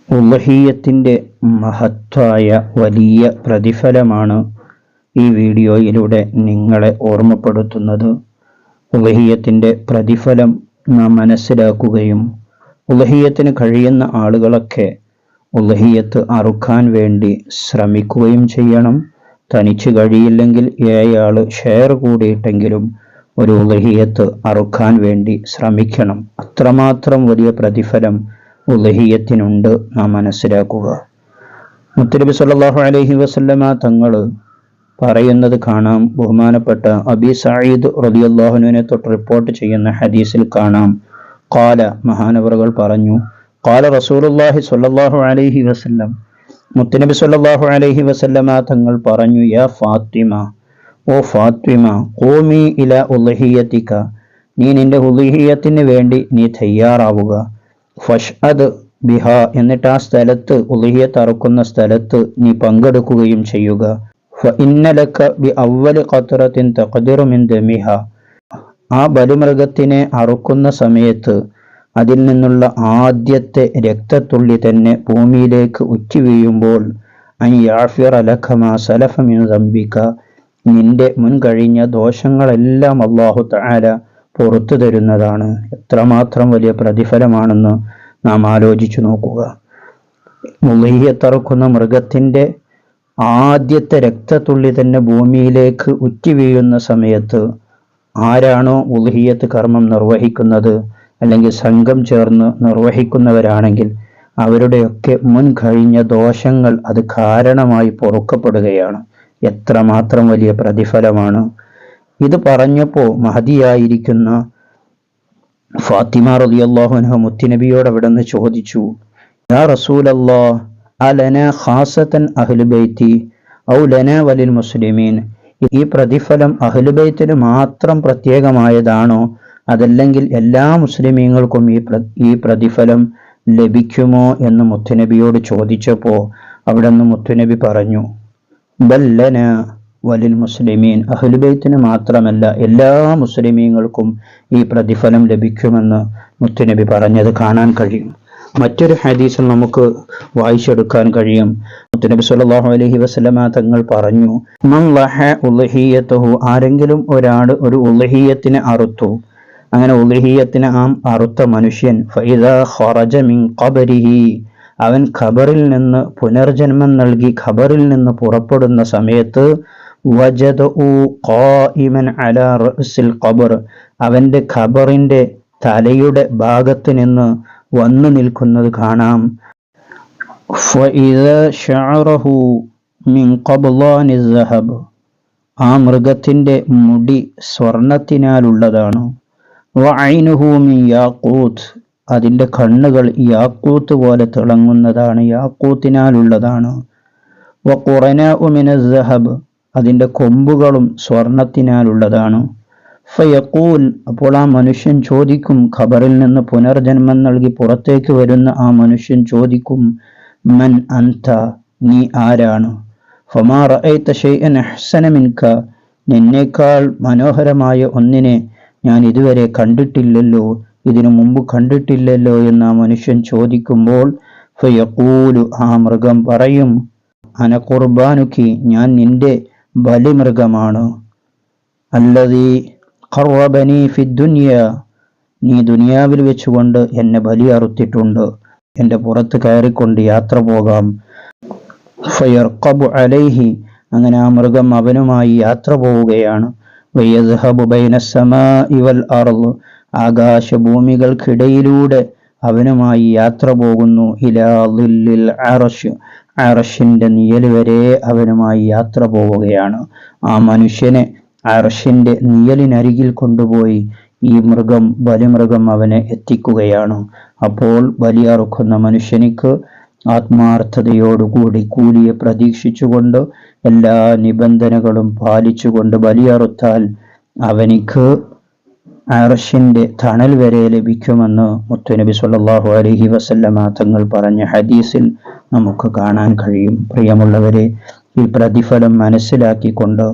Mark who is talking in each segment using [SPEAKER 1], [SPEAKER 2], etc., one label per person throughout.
[SPEAKER 1] ഉളഹിയ്യത്തിൻ്റെ മഹത്തായ വലിയ പ്രതിഫലമാണ് ഈ വീഡിയോയിലൂടെ നിങ്ങളെ ഓർമ്മപ്പെടുത്തുന്നത്. ഉളഹിയ്യത്തിൻ്റെ പ്രതിഫലം നാം മനസ്സിലാക്കുകയും ഉളഹിയ്യത്തിന് കഴിയുന്ന ആളുകളൊക്കെ ഉളഹിയ്യത്ത് അറുക്കാൻ വേണ്ടി ശ്രമിക്കുകയും ചെയ്യണം. തനിച്ച് കഴിയില്ലെങ്കിൽ 7 ആൾ ഷെയർ കൂടിയിട്ടെങ്കിലും ഒരു ഉളഹിയ്യത്ത് അറുക്കാൻ വേണ്ടി ശ്രമിക്കണം. അത്രമാത്രം വലിയ പ്രതിഫലം ഉളഹിയ്യത്തിനുണ്ട് നാം മനസ്സിലാക്കുക. മുത്തുനബി സല്ലല്ലാഹു അലൈഹി വസല്ലമ തങ്ങൾ പറയുന്നത് കാണാം. ബഹുമാനപ്പെട്ട അബി സഈദ് റളിയല്ലാഹു അൻഹുവിനെ തൊട്ട് റിപ്പോർട്ട് ചെയ്യുന്ന ഹദീസിൽ കാണാം, ഖാല മഹാനവറുകൾ പറഞ്ഞു, ഖാല റസൂലുള്ളാഹി സ്വല്ലല്ലാഹു അലൈഹി വസല്ലം, മുത്തുനബി സല്ലല്ലാഹു അലൈഹി വസല്ലമ തങ്ങൾ പറഞ്ഞു, യാ ഫാത്തിമ, ഓ ഫാത്തിമ, ഖൂമി ഇലാ ഉളഹിയ്യതിക, നീ നിന്റെ ഉളഹിയ്യത്തിന് വേണ്ടി നീ തയ്യാറാവുക. ഫഷ്അദ് ബിഹ, എന്നിട്ട് ആ സ്ഥലത്ത് ഉളഹിയ്യത്ത് അറുക്കുന്ന സ്ഥലത്ത് നീ പങ്കെടുക്കുകയും ചെയ്യുക. ഫഇന്ന ലക ബി അവ്വലി ഖത്റത്തിൻ തഖ്ദിറു മിൻ ദമിഹ, ആ ബലിമൃഗത്തിനെ അറുക്കുന്ന സമയത്ത് അതിൽ നിന്നുള്ള ആദ്യത്തെ രക്തത്തുള്ളി തന്നെ ഭൂമിയിലേക്ക് ഉറ്റി വീഴുമ്പോൾ അൻ യഅഫിറ ലക മാ സലഫ മിൻ ദംബിക, നിന്റെ മുൻകഴിഞ്ഞ ദോഷങ്ങളെല്ലാം അല്ലാഹു തആല പുറത്തു തരുന്നതാണ്. എത്രമാത്രം വലിയ പ്രതിഫലമാണെന്ന് നാം ആലോചിച്ചു നോക്കുക. ഉളഹിയ്യത്ത് അറുക്കുന്ന മൃഗത്തിൻ്റെ ആദ്യത്തെ രക്തത്തുള്ളി തന്നെ ഭൂമിയിലേക്ക് ഉറ്റി വീഴുന്ന സമയത്ത് ആരാണോ ഉളഹിയ്യത്ത് കർമ്മം നിർവഹിക്കുന്നത്, അല്ലെങ്കിൽ സംഘം ചേർന്ന് നിർവഹിക്കുന്നവരാണെങ്കിൽ അവരുടെയൊക്കെ മുൻ കഴിഞ്ഞ ദോഷങ്ങൾ അത് കാരണമായി പൊറുക്കപ്പെടുകയാണ്. എത്രമാത്രം വലിയ പ്രതിഫലമാണ്. ഇത് പറഞ്ഞപ്പോൾ മഹദിയായിരിക്കുന്ന ഫാത്തിമ റളിയല്ലാഹു അൻഹ മുത്തുനബിയോട് അവിടെ നിന്ന് ചോദിച്ചു, യാ റസൂലല്ലാഹ്, അലനാ ഖാസതൻ അഹ്ലു ബൈത്തി ഔ ലനാ വലിൽ മുസ്ലിമീൻ, ഈ പ്രതിഫലം അഹ്ലു ബൈത്തിന് മാത്രം പ്രത്യേകമായതാണോ, അതല്ലെങ്കിൽ എല്ലാ മുസ്ലിമീങ്ങൾക്കും ഈ പ്രതിഫലം ലഭിക്കുമോ എന്ന് മുത്തുനബിയോട് ചോദിച്ചപ്പോൾ അവിടെ നിന്ന് മുത്തുനബി പറഞ്ഞു, ബല്ലന വലിൽ മുസ്ലിമീൻ, അഹ്ലു ബൈത്തിന് മാത്രമല്ല എല്ലാ മുസ്ലിമീങ്ങൾക്കും ഈ പ്രതിഫലം ലഭിക്കുമെന്ന് മുത്തുനബി പറഞ്ഞത് കാണാൻ കഴിയും. മറ്റൊരു ഹദീസിൽ നമുക്ക് വായിച്ചെടുക്കാൻ കഴിയും. മുത്തുനബി സല്ലല്ലാഹു അലൈഹി വസല്ലമ തങ്ങൾ പറഞ്ഞു, മൻ ലഹ ഉളഹിയ്യതഹു, ആരെങ്കിലും ഒരാൾ ഒരു ഉളഹിയ്യത്തിനെ അറുത്തു, അങ്ങനെ ഉളഹിയ്യത്തിനെ അറുത്ത മനുഷ്യൻ ഫഇദാ ഖറജ മിൻ ഖബരിഹി, അവൻ ഖബറിൽ നിന്ന് പുനർജന്മം നൽകി ഖബറിൽ നിന്ന് പുറപ്പെടുന്ന സമയത്ത് വജദഉ ഖായിമൻ അലാ റഅസിൽ ഖബർ, അവന്റെ ഖബറിന്റെ തലയുടെ ഭാഗത്ത് നിന്ന് വന്നു നിൽക്കുന്നത് കാണാം. ഫഇദാ ശഅറഹു മിൻ ഖബ്ലാനി ദഹബ്, ആ മൃഗത്തിന്റെ മുടി സ്വർണത്തിനാലുള്ളതാണ്. വഅൈനുഹു മിൻ യാഖൂത്ത്, അതിൻ്റെ കണ്ണുകൾ യാക്കൂത്ത് പോലെ തിളങ്ങുന്നതാണ്, യാക്കൂത്തിനാലുള്ളതാണ്. വഖുറനാഉ മിനസ് സഹബ്, അതിൻ്റെ കൊമ്പുകളും സ്വർണത്തിനാലുള്ളതാണ്. ഫയഖൂൽ, അപ്പോൾ ആ മനുഷ്യൻ ചോദിക്കും, ഖബറിൽ നിന്ന് പുനർജന്മം നൽകി പുറത്തേക്ക് വരുന്ന ആ മനുഷ്യൻ ചോദിക്കും, മൻ അൻത, നീ ആരാണ്? ഫമാ റഅയ്ത ശൈഅൻ അഹ്സന മിൻക, നിന്നേക്കാൾ മനോഹരമായ ഒന്നിനെ ഞാൻ ഇതുവരെ കണ്ടിട്ടില്ലല്ലോ, ഇതിനു മുമ്പ് കണ്ടിട്ടില്ലല്ലോ എന്ന് ആ മനുഷ്യൻ ചോദിക്കുമ്പോൾ ഫയഖൂലു, ആ മൃഗം പറയും, അന ഖുർബാനുക്കി, ഞാൻ നിന്റെ ബലിമൃഗമാണ്. അല്ലദീ ഖറബനി ഫിദ്ദുനിയ, നീ ദുനിയാവിൽ വെച്ചുകൊണ്ട് എന്നെ ബലി അറുത്തിട്ടുണ്ട്, എൻ്റെ പുറത്ത് കയറിക്കൊണ്ട് യാത്ര പോകാം. ഫയർഖബു അലൈഹി, അങ്ങനെ ആ മൃഗം അവനുമായി യാത്ര പോവുകയാണ്. വയദ്ഹബു ബൈന സമാഇ വൽ അർള്, ആകാശഭൂമികൾക്കിടയിലൂടെ അവനുമായി യാത്ര പോകുന്നു. ഇലാ ളില്ലിൽ അർശ്, അർശിന്റെ നിഴൽ വരെ അവനുമായി യാത്ര പോവുകയാണ്. ആ മനുഷ്യനെ അർശിന്റെ നിഴലിനരികിൽ കൊണ്ടുപോയി ഈ ബലിമൃഗം അവനെ എത്തിക്കുകയാണ്. അപ്പോൾ ബലിയറുക്കുന്ന മനുഷ്യനിക്ക് ആത്മാർത്ഥതയോടുകൂടി കൂലിയെ പ്രതീക്ഷിച്ചുകൊണ്ട് എല്ലാ നിബന്ധനകളും പാലിച്ചുകൊണ്ട് ബലിയറുത്താൽ അവനിക്ക് അർശിന്റെ തണൽ വരെ ലഭിക്കുമെന്ന് മുത്തുനബി സല്ലല്ലാഹു അലൈഹി വസല്ലമ തങ്ങൾ പറഞ്ഞ ഹദീസിൽ നമുക്ക് കാണാൻ കഴിയും. പ്രിയമുള്ളവരെ, ഈ പ്രതിഫലം മനസ്സിലാക്കിക്കൊണ്ട്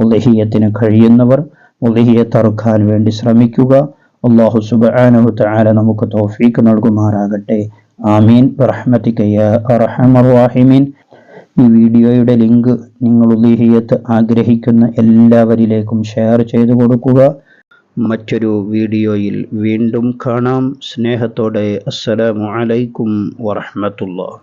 [SPEAKER 1] ഉളഹിയ്യത്തിന് കഴിയുന്നവർ ഉളഹിയ്യത്ത് അറുക്കാൻ വേണ്ടി ശ്രമിക്കുക. അല്ലാഹു സുബ്ഹാനഹു തആല നമുക്ക് തൗഫീഖ് നൽകുമാറാകട്ടെ. ആമീൻ ബിറഹ്മതിക യാ അർഹമർ റഹീമീൻ. ഈ വീഡിയോയുടെ ലിങ്ക് നിങ്ങൾ ഉളൂഹിയ്യത്ത് ആഗ്രഹിക്കുന്ന എല്ലാവരിലേക്കും ഷെയർ ചെയ്തു കൊടുക്കുക. മറ്റൊരു വീഡിയോയിൽ വീണ്ടും കാണാം. സ്നേഹത്തോടെ അസ്സലാമു അലൈക്കും വറഹ്മത്തുള്ളാഹി.